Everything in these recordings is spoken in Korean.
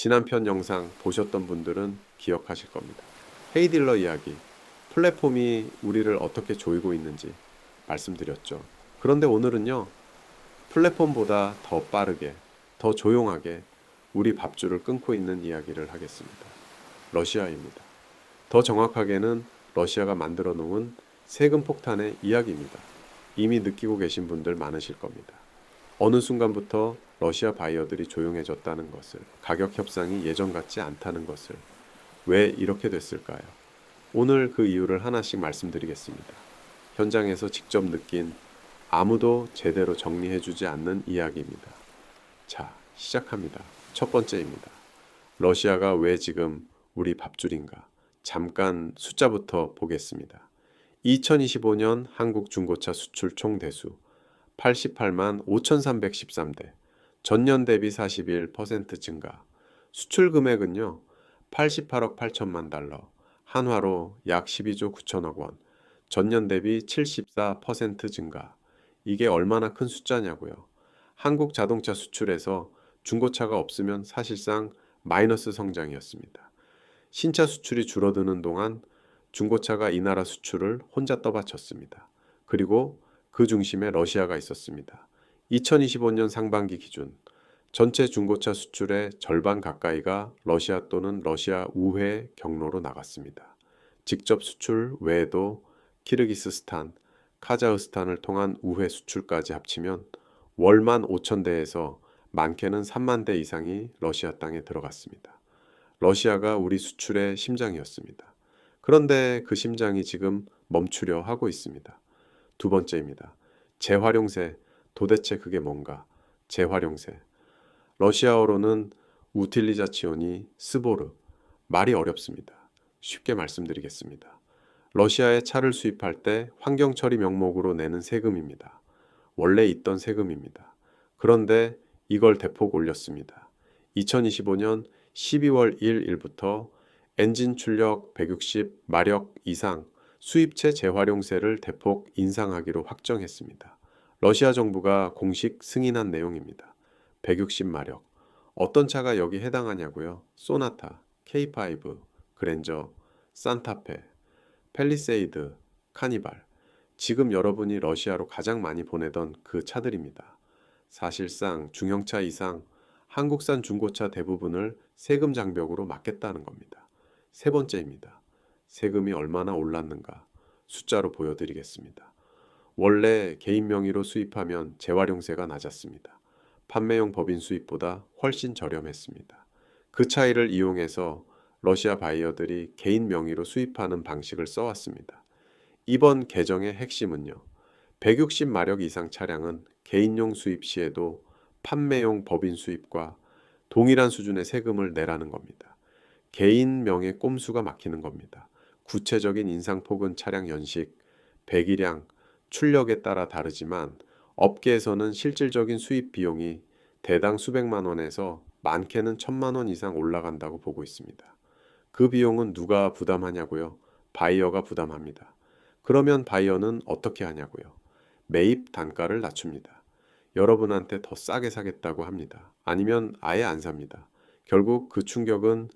지난 편 영상 보셨던 분들은 기억하실 겁니다. 헤이딜러 이야기, 플랫폼이 우리를 어떻게 조이고 있는지 말씀드렸죠. 그런데 오늘은요, 플랫폼보다 더 빠르게, 더 조용하게 우리 밥줄을 끊고 있는 이야기를 하겠습니다. 러시아입니다. 더 정확하게는 러시아가 만들어 놓은 세금 폭탄의 이야기입니다. 이미 느끼고 계신 분들 많으실 겁니다. 어느 순간부터 러시아 바이어들이 조용해졌다는 것을, 가격 협상이 예전 같지 않다는 것을, 왜 이렇게 됐을까요? 오늘 그 이유를 하나씩 말씀드리겠습니다. 현장에서 직접 느낀 아무도 제대로 정리해주지 않는 이야기입니다. 자, 시작합니다. 첫 번째입니다. 러시아가 왜 지금 우리 밥줄인가? 잠깐 숫자부터 보겠습니다. 2025년 한국 중고차 수출 총 대수 88만 5,313대, 전년 대비 41% 증가. 수출 금액은요, 88억 8천만 달러, 한화로 약 12조 9천억 원, 전년 대비 74% 증가. 이게 얼마나 큰 숫자냐고요. 한국 자동차 수출에서 중고차가 없으면 사실상 마이너스 성장이었습니다. 신차 수출이 줄어드는 동안 중고차가 이 나라 수출을 혼자 떠받쳤습니다. 그리고 그 중심에 러시아가 있었습니다. 2025년 상반기 기준 전체 중고차 수출의 절반 가까이가 러시아 또는 러시아 우회 경로로 나갔습니다. 직접 수출 외에도 키르기스스탄, 카자흐스탄을 통한 우회 수출까지 합치면 월만 5천 대에서 많게는 3만 대 이상이 러시아 땅에 들어갔습니다. 러시아가 우리 수출의 심장이었습니다. 그런데 그 심장이 지금 멈추려 하고 있습니다. 두 번째입니다. 재활용세, 도대체 그게 뭔가? 재활용세. 러시아어로는 우틸리자치오니 스보르. 말이 어렵습니다. 쉽게 말씀드리겠습니다. 러시아에 차를 수입할 때 환경처리 명목으로 내는 세금입니다. 원래 있던 세금입니다. 그런데 이걸 대폭 올렸습니다. 2025년 12월 1일부터 엔진 출력 160마력 이상 수입체 재활용세를 대폭 인상하기로 확정했습니다. 러시아 정부가 공식 승인한 내용입니다. 160마력. 어떤 차가 여기 해당하냐고요? 소나타, K5, 그랜저, 산타페, 펠리세이드, 카니발. 지금 여러분이 러시아로 가장 많이 보내던 그 차들입니다. 사실상 중형차 이상 한국산 중고차 대부분을 세금 장벽으로 막겠다는 겁니다. 세 번째입니다. 세금이 얼마나 올랐는가 숫자로 보여드리겠습니다. 원래 개인 명의로 수입하면 재활용세가 낮았습니다. 판매용 법인 수입보다 훨씬 저렴했습니다. 그 차이를 이용해서 러시아 바이어들이 개인 명의로 수입하는 방식을 써왔습니다. 이번 개정의 핵심은요. 160마력 이상 차량은 개인용 수입 시에도 판매용 법인 수입과 동일한 수준의 세금을 내라는 겁니다. 개인 명의 꼼수가 막히는 겁니다. 구체적인 인상폭은 차량 연식, 배기량, 출력에 따라 다르지만 업계에서는 실질적인 수입 비용이 대당 수백만 원에서 많게는 1,000만 원 이상 올라간다고 보고 있습니다. 그 비용은 누가 부담하냐고요? 바이어가 부담합니다. 그러면 바이어는 어떻게 하냐고요? 매입 단가를 낮춥니다. 여러분한테 더 싸게 사겠다고 합니다. 아니면 아예 안 삽니다. 결국 그 충격은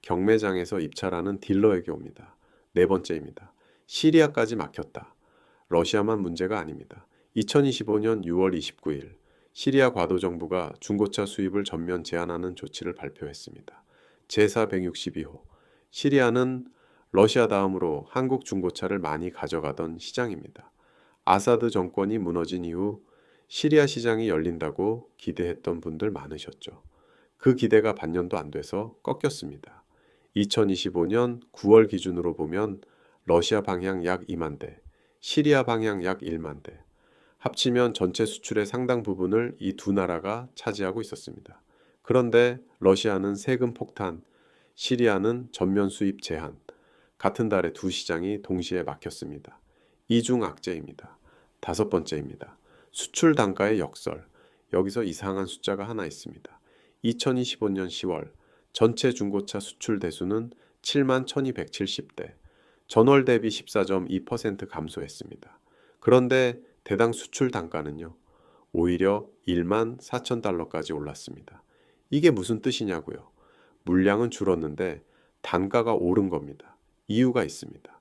경매장에서 입찰하는 딜러에게 옵니다. 네 번째입니다. 시리아까지 막혔다. 러시아만 문제가 아닙니다. 2025년 6월 29일 시리아 과도 정부가 중고차 수입을 전면 제한하는 조치를 발표했습니다. 제사 162호. 시리아는 러시아 다음으로 한국 중고차를 많이 가져가던 시장입니다. 아사드 정권이 무너진 이후 시리아 시장이 열린다고 기대했던 분들 많으셨죠. 그 기대가 반년도 안 돼서 꺾였습니다. 2025년 9월 기준으로 보면 러시아 방향 약 2만 대, 시리아 방향 약 1만 대, 합치면 전체 수출의 상당 부분을 이 두 나라가 차지하고 있었습니다. 그런데 러시아는 세금 폭탄, 시리아는 전면 수입 제한, 같은 달에 두 시장이 동시에 막혔습니다. 이중 악재입니다. 다섯 번째입니다. 수출 단가의 역설. 여기서 이상한 숫자가 하나 있습니다. 2025년 10월 전체 중고차 수출 대수는 7만 1270대, 전월 대비 14.2% 감소했습니다. 그런데 대당 수출 단가는요, 오히려 1만 4천 달러까지 올랐습니다. 이게 무슨 뜻이냐고요? 물량은 줄었는데 단가가 오른 겁니다. 이유가 있습니다.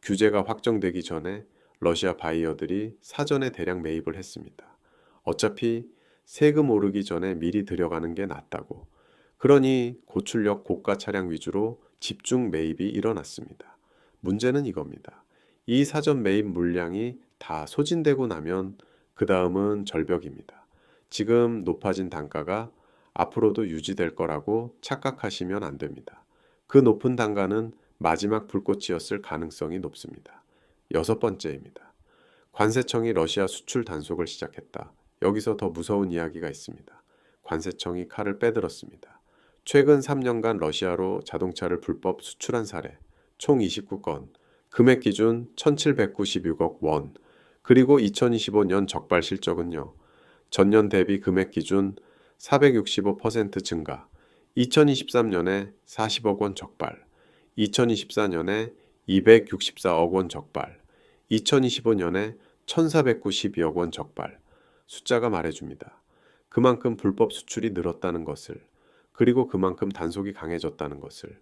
규제가 확정되기 전에 러시아 바이어들이 사전에 대량 매입을 했습니다. 어차피 세금 오르기 전에 미리 들여가는 게 낫다고. 그러니 고출력 고가 차량 위주로 집중 매입이 일어났습니다. 문제는 이겁니다. 이 사전 매입 물량이 다 소진되고 나면 그 다음은 절벽입니다. 지금 높아진 단가가 앞으로도 유지될 거라고 착각하시면 안 됩니다. 그 높은 단가는 마지막 불꽃이었을 가능성이 높습니다. 여섯 번째입니다. 관세청이 러시아 수출 단속을 시작했다. 여기서 더 무서운 이야기가 있습니다. 관세청이 칼을 빼들었습니다. 최근 3년간 러시아로 자동차를 불법 수출한 사례 총 29건, 금액 기준 1796억 원, 그리고 2025년 적발 실적은요. 전년 대비 금액 기준 465% 증가, 2023년에 40억 원 적발, 2024년에 264억 원 적발, 2025년에 1492억 원 적발. 숫자가 말해줍니다. 그만큼 불법 수출이 늘었다는 것을, 그리고 그만큼 단속이 강해졌다는 것을.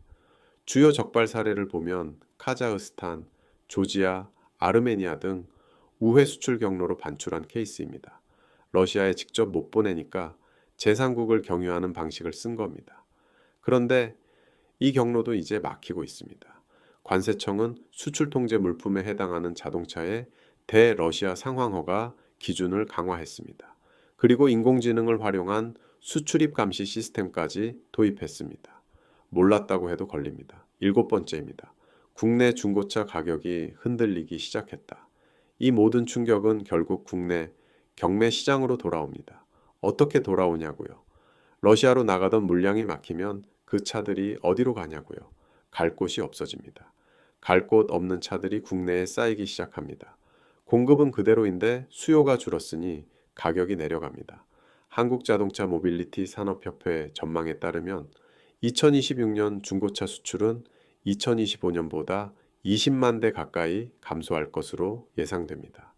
주요 적발 사례를 보면 카자흐스탄, 조지아, 아르메니아 등 우회 수출 경로로 반출한 케이스입니다. 러시아에 직접 못 보내니까 제3국을 경유하는 방식을 쓴 겁니다. 그런데 이 경로도 이제 막히고 있습니다. 관세청은 수출 통제 물품에 해당하는 자동차의 대러시아 상황허가 기준을 강화했습니다. 그리고 인공지능을 활용한 수출입 감시 시스템까지 도입했습니다. 몰랐다고 해도 걸립니다. 일곱 번째입니다. 국내 중고차 가격이 흔들리기 시작했다. 이 모든 충격은 결국 국내 경매 시장으로 돌아옵니다. 어떻게 돌아오냐고요? 러시아로 나가던 물량이 막히면 그 차들이 어디로 가냐고요? 갈 곳이 없어집니다. 갈 곳 없는 차들이 국내에 쌓이기 시작합니다. 공급은 그대로인데 수요가 줄었으니 가격이 내려갑니다. 한국자동차 모빌리티 산업협회 전망에 따르면 2026년 중고차 수출은 2025년보다 20만 대 가까이 감소할 것으로 예상됩니다.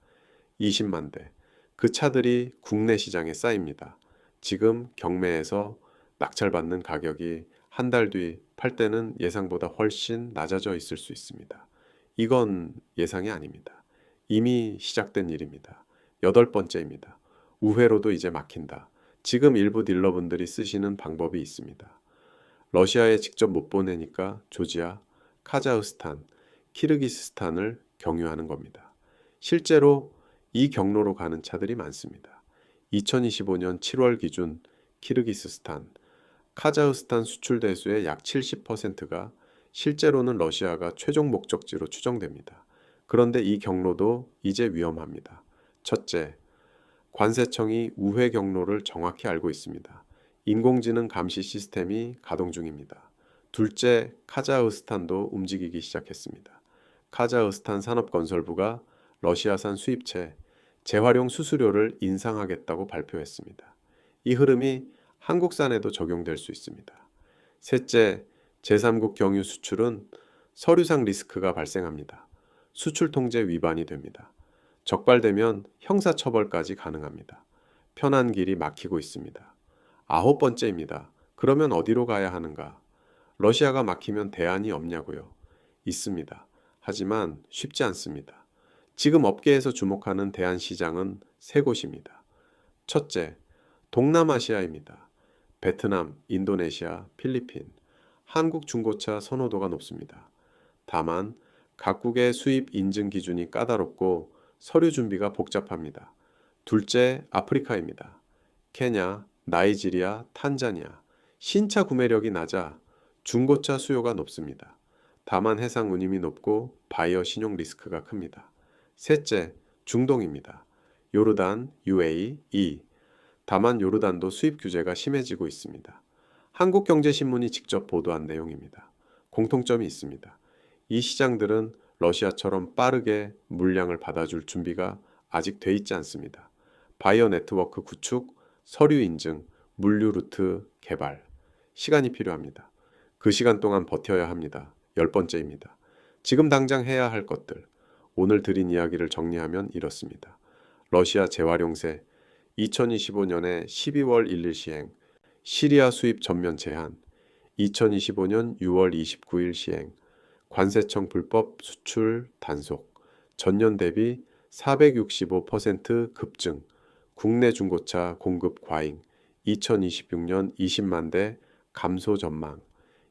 20만 대. 그 차들이 국내 시장에 쌓입니다. 지금 경매에서 낙찰받는 가격이 한 달 뒤 팔 때는 예상보다 훨씬 낮아져 있을 수 있습니다. 이건 예상이 아닙니다. 이미 시작된 일입니다. 여덟 번째입니다. 우회로도 이제 막힌다. 지금 일부 딜러분들이 쓰시는 방법이 있습니다. 러시아에 직접 못 보내니까 조지아, 카자흐스탄, 키르기스스탄을 경유하는 겁니다. 실제로 이 경로로 가는 차들이 많습니다. 2025년 7월 기준 키르기스스탄, 카자흐스탄 수출 대수의 약 70%가 실제로는 러시아가 최종 목적지로 추정됩니다. 그런데 이 경로도 이제 위험합니다. 첫째, 관세청이 우회 경로를 정확히 알고 있습니다. 인공지능 감시 시스템이 가동 중입니다. 둘째, 카자흐스탄도 움직이기 시작했습니다. 카자흐스탄 산업건설부가 러시아산 수입체 재활용 수수료를 인상하겠다고 발표했습니다. 이 흐름이 한국산에도 적용될 수 있습니다. 셋째, 제3국 경유 수출은 서류상 리스크가 발생합니다. 수출 통제 위반이 됩니다. 적발되면 형사처벌까지 가능합니다. 편한 길이 막히고 있습니다. 아홉 번째입니다. 그러면 어디로 가야 하는가? 러시아가 막히면 대안이 없냐고요? 있습니다. 하지만 쉽지 않습니다. 지금 업계에서 주목하는 대안 시장은 세 곳입니다. 첫째, 동남아시아입니다. 베트남, 인도네시아, 필리핀. 한국 중고차 선호도가 높습니다. 다만 각국의 수입 인증 기준이 까다롭고 서류 준비가 복잡합니다. 둘째, 아프리카입니다. 케냐, 나이지리아, 탄자니아. 신차 구매력이 낮아 중고차 수요가 높습니다. 다만 해상 운임이 높고 바이어 신용 리스크가 큽니다. 셋째, 중동입니다. 요르단, UAE. 다만 요르단도 수입 규제가 심해지고 있습니다. 한국경제신문이 직접 보도한 내용입니다. 공통점이 있습니다. 이 시장들은 러시아처럼 빠르게 물량을 받아줄 준비가 아직 돼 있지 않습니다. 바이어 네트워크 구축, 서류 인증, 물류 루트 개발. 시간이 필요합니다. 그 시간 동안 버텨야 합니다. 열 번째입니다. 지금 당장 해야 할 것들. 오늘 드린 이야기를 정리하면 이렇습니다. 러시아 재활용세 2025년에 12월 1일 시행, 시리아 수입 전면 제한, 2025년 6월 29일 시행. 관세청 불법 수출 단속. 전년 대비 465% 급증. 국내 중고차 공급 과잉. 2026년 20만 대 감소 전망.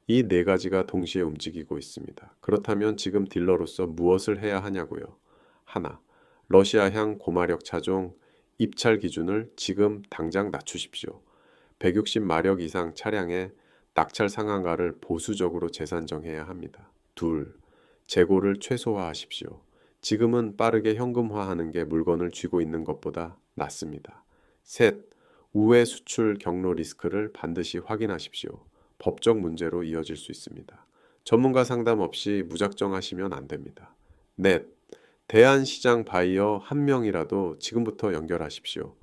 이 네 가지가 동시에 움직이고 있습니다. 그렇다면 지금 딜러로서 무엇을 해야 하냐고요? 하나, 러시아향 고마력 차종 입찰 기준을 지금 당장 낮추십시오. 160마력 이상 차량의 낙찰 상한가를 보수적으로 재산정해야 합니다. 둘, 재고를 최소화하십시오. 지금은 빠르게 현금화하는 게 물건을 쥐고 있는 것보다 낫습니다. 셋, 우회 수출 경로 리스크를 반드시 확인하십시오. 법적 문제로 이어질 수 있습니다. 전문가 상담 없이 무작정 하시면 안 됩니다. 넷, 대안시장 바이어 한 명이라도 지금부터 연결하십시오.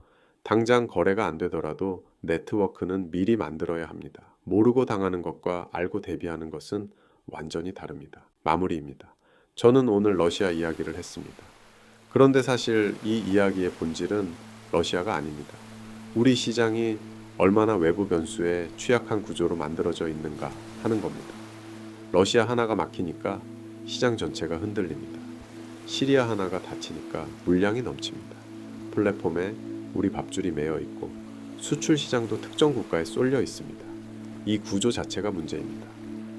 당장 거래가 안 되더라도 네트워크는 미리 만들어야 합니다. 모르고 당하는 것과 알고 대비하는 것은 완전히 다릅니다. 마무리입니다. 저는 오늘 러시아 이야기를 했습니다. 그런데 사실 이 이야기의 본질은 러시아가 아닙니다. 우리 시장이 얼마나 외부 변수에 취약한 구조로 만들어져 있는가 하는 겁니다. 러시아 하나가 막히니까 시장 전체가 흔들립니다. 시리아 하나가 닫히니까 물량이 넘칩니다. 플랫폼에 우리 밥줄이 매여 있고 수출 시장도 특정 국가에 쏠려 있습니다. 이 구조 자체가 문제입니다.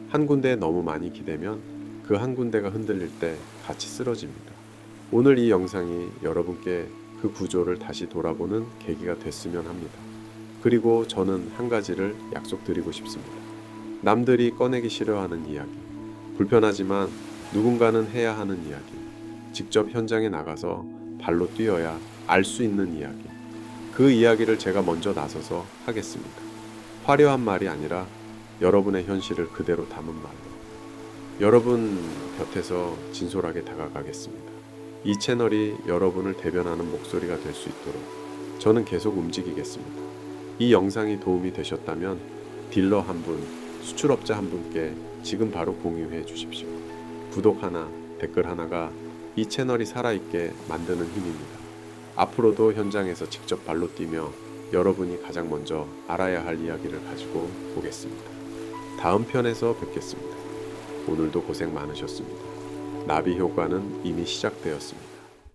한 군데에 너무 많이 기대면 그 한 군데가 흔들릴 때 같이 쓰러집니다. 오늘 이 영상이 여러분께 그 구조를 다시 돌아보는 계기가 됐으면 합니다. 그리고 저는 한 가지를 약속드리고 싶습니다. 남들이 꺼내기 싫어하는 이야기, 불편하지만 누군가는 해야 하는 이야기, 직접 현장에 나가서 발로 뛰어야 알 수 있는 이야기, 그 이야기를 제가 먼저 나서서 하겠습니다. 화려한 말이 아니라 여러분의 현실을 그대로 담은 말로 여러분 곁에서 진솔하게 다가가겠습니다. 이 채널이 여러분을 대변하는 목소리가 될 수 있도록 저는 계속 움직이겠습니다. 이 영상이 도움이 되셨다면 딜러 한 분, 수출업자 한 분께 지금 바로 공유해 주십시오. 구독 하나, 댓글 하나가 이 채널이 살아있게 만드는 힘입니다. 앞으로도 현장에서 직접 발로 뛰며 여러분이 가장 먼저 알아야 할 이야기를 가지고 오겠습니다. 다음 편에서 뵙겠습니다. 오늘도 고생 많으셨습니다. 나비 효과는 이미 시작되었습니다.